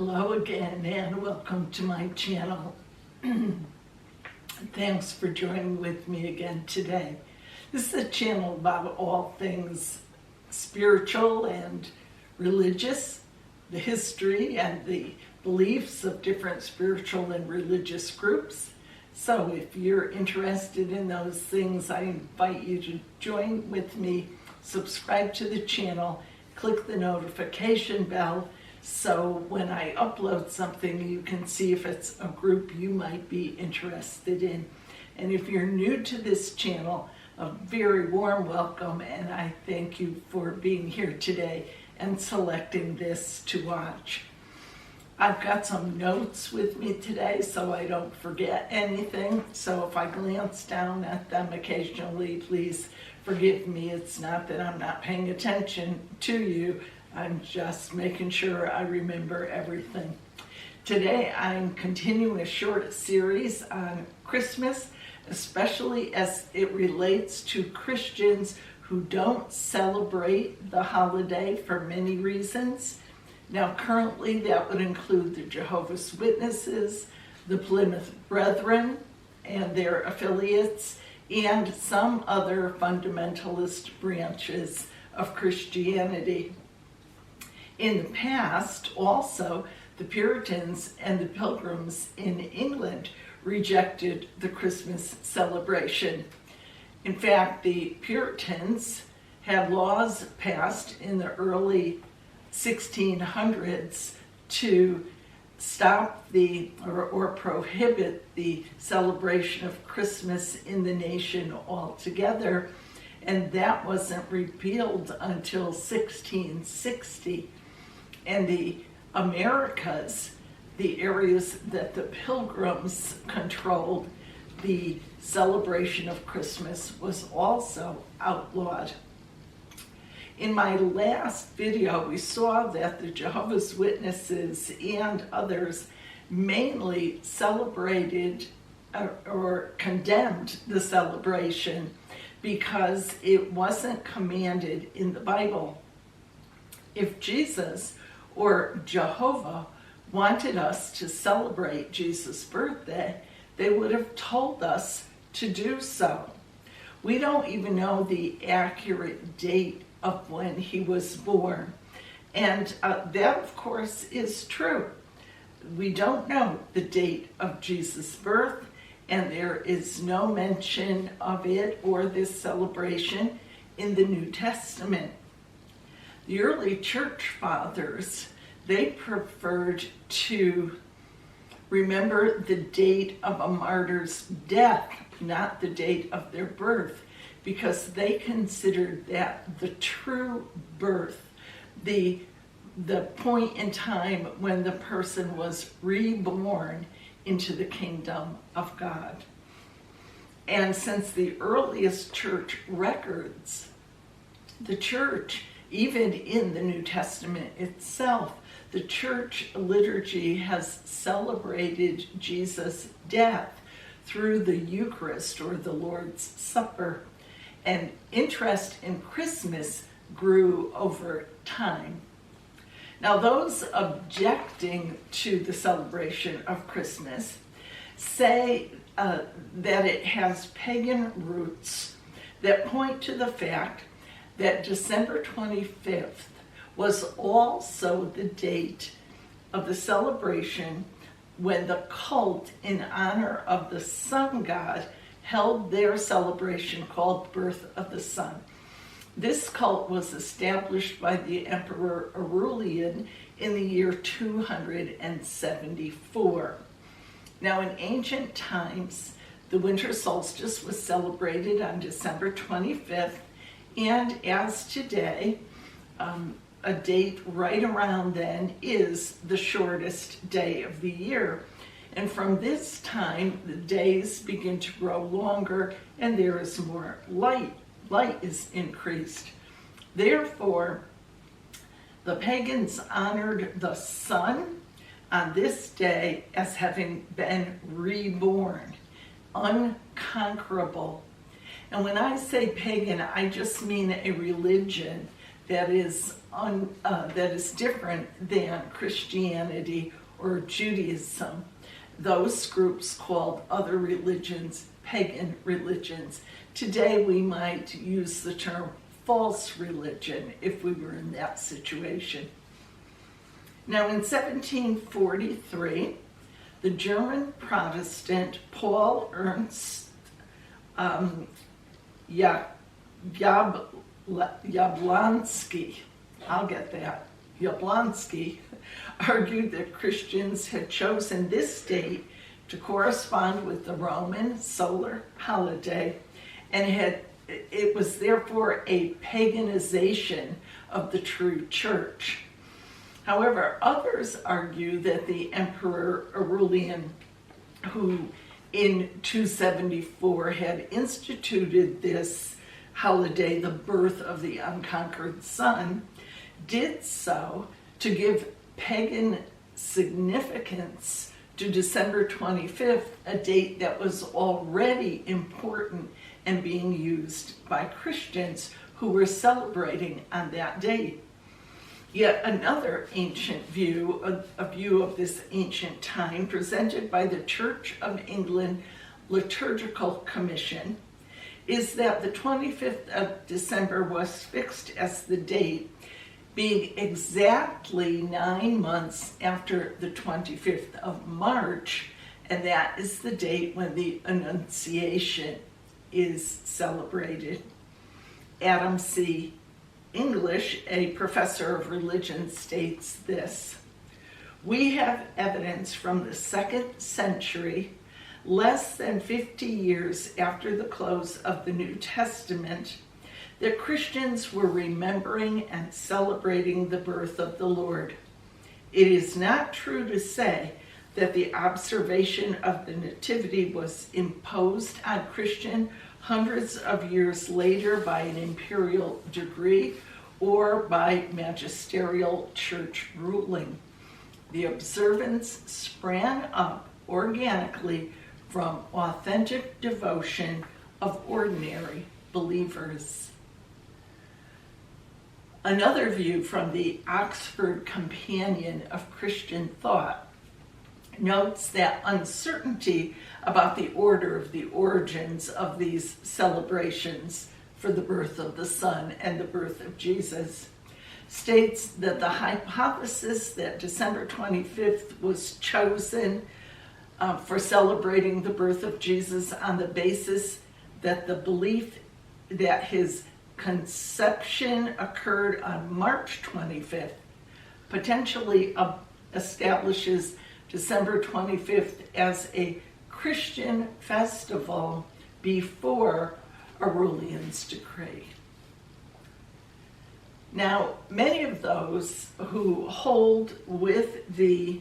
Hello again and welcome to my channel. Thanks for joining with me again today. This is a channel about all things spiritual and religious, the history and the beliefs of different spiritual and religious groups. So if you're interested in those things, I invite you to join with me, subscribe to the channel, click the notification bell, so when I upload something, you can see if it's a group you might be interested in. And if you're new to this channel, a very warm welcome, and I thank you for being here today and selecting this to watch. I've got some notes with me today so I don't forget anything. So if I glance down at them occasionally, please forgive me. It's not that I'm not paying attention to you. I'm just making sure I remember everything. Today I'm continuing a short series on Christmas, especially as it relates to Christians who don't celebrate the holiday for many reasons. Now currently that would include the Jehovah's Witnesses, the Plymouth Brethren and their affiliates, and some other fundamentalist branches of Christianity. In the past, also, the Puritans and the Pilgrims in England rejected the Christmas celebration. In fact, the Puritans had laws passed in the early 1600s to stop or prohibit the celebration of Christmas in the nation altogether, and that wasn't repealed until 1660. And the Americas, the areas that the Pilgrims controlled, the celebration of Christmas was also outlawed. In my last video, we saw that the Jehovah's Witnesses and others mainly celebrated or condemned the celebration because it wasn't commanded in the Bible. If Jesus or Jehovah wanted us to celebrate Jesus' birthday, they would have told us to do so. We don't even know the accurate date of when he was born. And that, of course, is true. We don't know the date of Jesus' birth, and there is no mention of it or this celebration in the New Testament. The early church fathers, they preferred to remember the date of a martyr's death, not the date of their birth, because they considered that the true birth, the point in time when the person was reborn into the kingdom of God. And since the earliest church records, the church, even in the New Testament itself, the church liturgy has celebrated Jesus' death through the Eucharist or the Lord's Supper. And interest in Christmas grew over time. Now, those objecting to the celebration of Christmas say that it has pagan roots that point to the fact that December 25th was also the date of the celebration when the cult in honor of the sun god held their celebration called Birth of the Sun. This cult was established by the Emperor Aurelian in the year 274. Now, in ancient times, the winter solstice was celebrated on December 25th, and as today, a date right around then is the shortest day of the year. And from this time, the days begin to grow longer and there is more light. Light is increased. Therefore, the pagans honored the sun on this day as having been reborn, unconquerable. And when I say pagan, I just mean a religion that is different than Christianity or Judaism. Those groups called other religions pagan religions. Today we might use the term false religion if we were in that situation. Now in 1743, the German Protestant Paul Ernst Jablonski, Jablonski, argued that Christians had chosen this date to correspond with the Roman solar holiday, and it was therefore a paganization of the true church. However, others argue that the Emperor Aurelian, who in 274 had instituted this holiday, the birth of the unconquered sun, did so to give pagan significance to December 25th, a date that was already important and being used by Christians who were celebrating on that date. Yet another ancient view, a view of this ancient time presented by the Church of England Liturgical Commission, is that the 25th of December was fixed as the date, being exactly 9 months after the 25th of March, and that is the date when the Annunciation is celebrated. Adam C. English, a professor of religion, states this: "We have evidence from the 2nd century, less than 50 years after the close of the New Testament, that Christians were remembering and celebrating the birth of the Lord. It is not true to say that the observation of the Nativity was imposed on Christian hundreds of years later by an imperial decree or by magisterial church ruling. The observance sprang up organically from authentic devotion of ordinary believers." Another view from the Oxford Companion of Christian Thought notes that uncertainty about the order of the origins of these celebrations for the birth of the Son and the birth of Jesus states that the hypothesis that December 25th was chosen for celebrating the birth of Jesus on the basis that the belief that his conception occurred on March 25th potentially establishes December 25th as a Christian festival before Aurelian's decree. Now, many of those who hold with the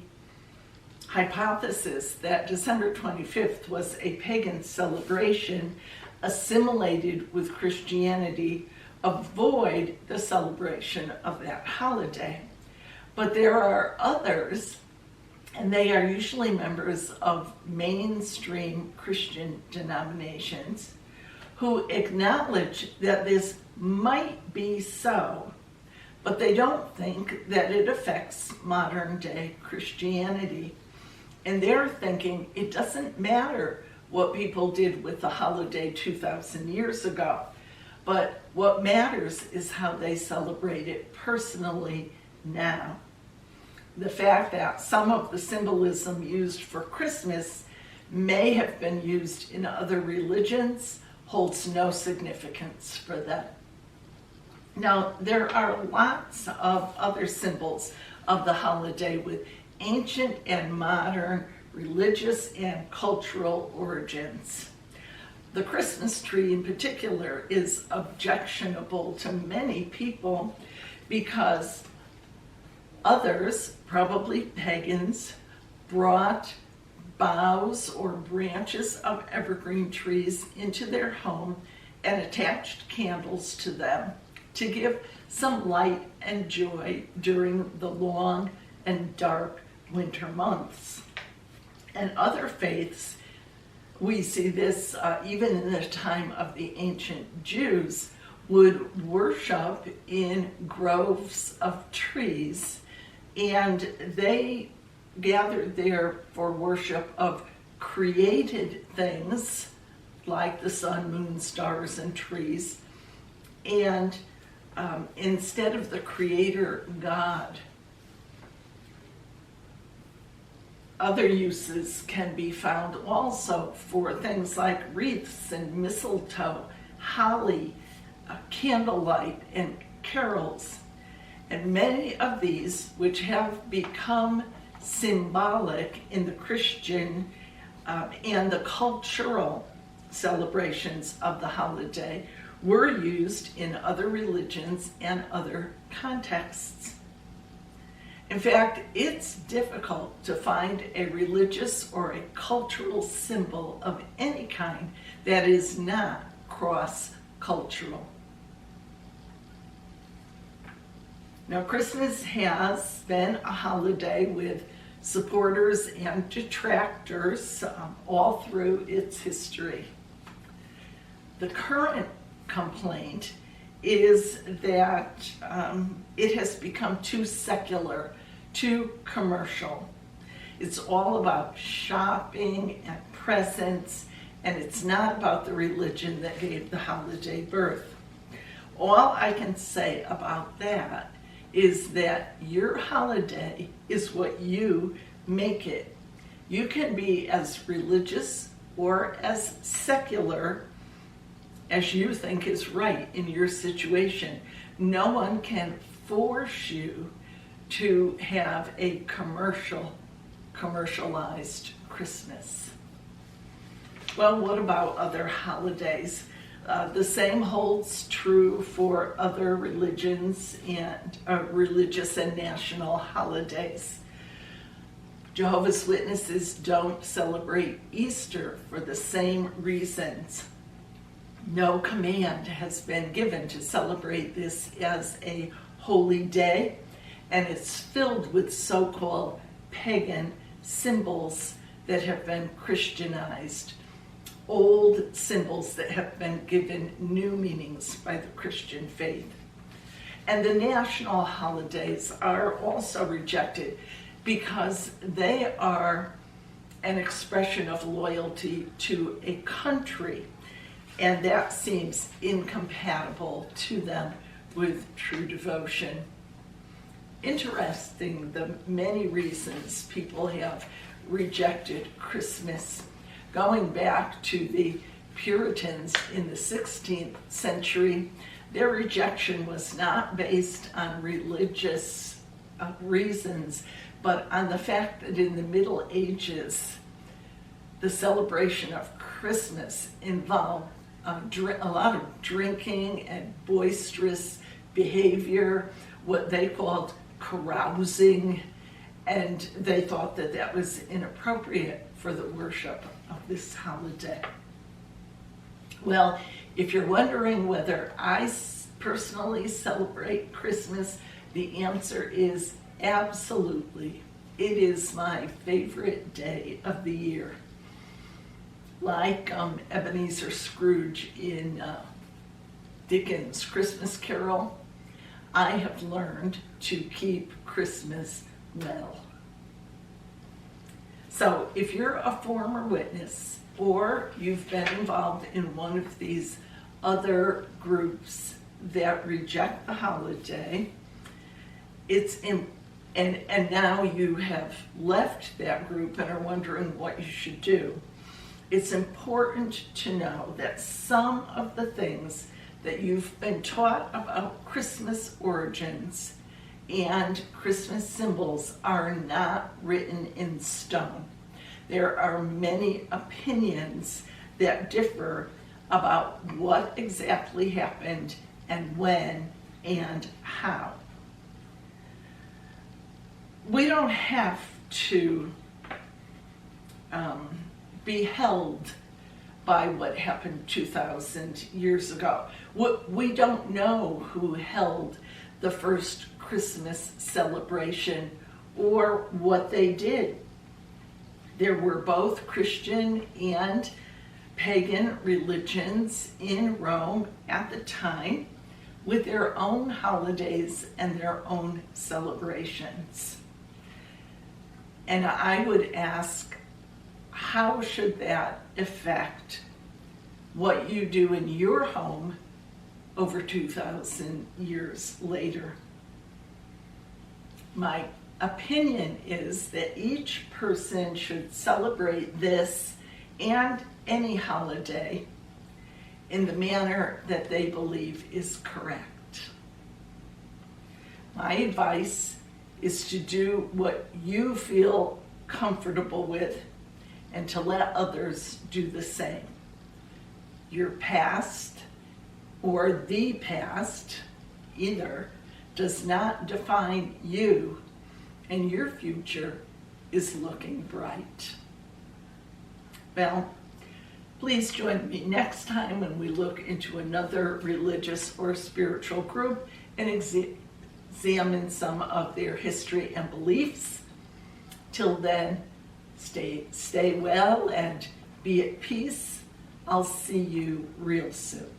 hypothesis that December 25th was a pagan celebration assimilated with Christianity avoid the celebration of that holiday. But there are others, and they are usually members of mainstream Christian denominations, who acknowledge that this might be so, but they don't think that it affects modern day Christianity. And they're thinking it doesn't matter what people did with the holiday 2,000 years ago, but what matters is how they celebrate it personally now. The fact that some of the symbolism used for Christmas may have been used in other religions holds no significance for them. Now, there are lots of other symbols of the holiday with ancient and modern religious and cultural origins. The Christmas tree in particular is objectionable to many people because others, probably pagans, brought boughs or branches of evergreen trees into their home and attached candles to them to give some light and joy during the long and dark winter months. And other faiths, we see this even in the time of the ancient Jews, would worship in groves of trees, and they gathered there for worship of created things like the sun, moon, stars, and trees, and instead of the creator God. Other uses can be found also for things like wreaths and mistletoe, holly, candlelight, and carols. And many of these, which have become symbolic in the Christian and the cultural celebrations of the holiday, were used in other religions and other contexts. In fact, it's difficult to find a religious or a cultural symbol of any kind that is not cross-cultural. Now, Christmas has been a holiday with supporters and detractors all through its history. The current complaint is that it has become too secular, too commercial. It's all about shopping and presents, and it's not about the religion that gave the holiday birth. All I can say about that is that your holiday is what you make it. You can be as religious or as secular as you think is right in your situation. No one can force you to have a commercialized Christmas. Well, what about other holidays? The same holds true for other religions and religious and national holidays. Jehovah's Witnesses don't celebrate Easter for the same reasons. No command has been given to celebrate this as a holy day, and it's filled with so-called pagan symbols that have been Christianized, old symbols that have been given new meanings by the Christian faith. And the national holidays are also rejected because they are an expression of loyalty to a country, and that seems incompatible to them with true devotion. Interesting, the many reasons people have rejected Christmas. Going back to the Puritans in the 16th century, their rejection was not based on religious reasons, but on the fact that in the Middle Ages, the celebration of Christmas involved a lot of drinking and boisterous behavior, what they called carousing, and they thought that that was inappropriate for the worship of this holiday. Well, if you're wondering whether I personally celebrate Christmas, the answer is absolutely. It is my favorite day of the year. Like Ebenezer Scrooge in Dickens' Christmas Carol, I have learned to keep Christmas well. So if you're a former witness or you've been involved in one of these other groups that reject the holiday, and now you have left that group and are wondering what you should do, it's important to know that some of the things that you've been taught about Christmas origins and Christmas symbols are not written in stone. There are many opinions that differ about what exactly happened and when and how. We don't have to be held by what happened 2,000 years ago. We don't know who held the first Christmas celebration or what they did. There were both Christian and pagan religions in Rome at the time, with their own holidays and their own celebrations. And I would ask, how should that affect what you do in your home over 2,000 years later? My opinion is that each person should celebrate this and any holiday in the manner that they believe is correct. My advice is to do what you feel comfortable with and to let others do the same. Your past or the past, either, does not define you, and your future is looking bright. Well, please join me next time when we look into another religious or spiritual group and examine some of their history and beliefs. Till then, stay well and be at peace. I'll see you real soon.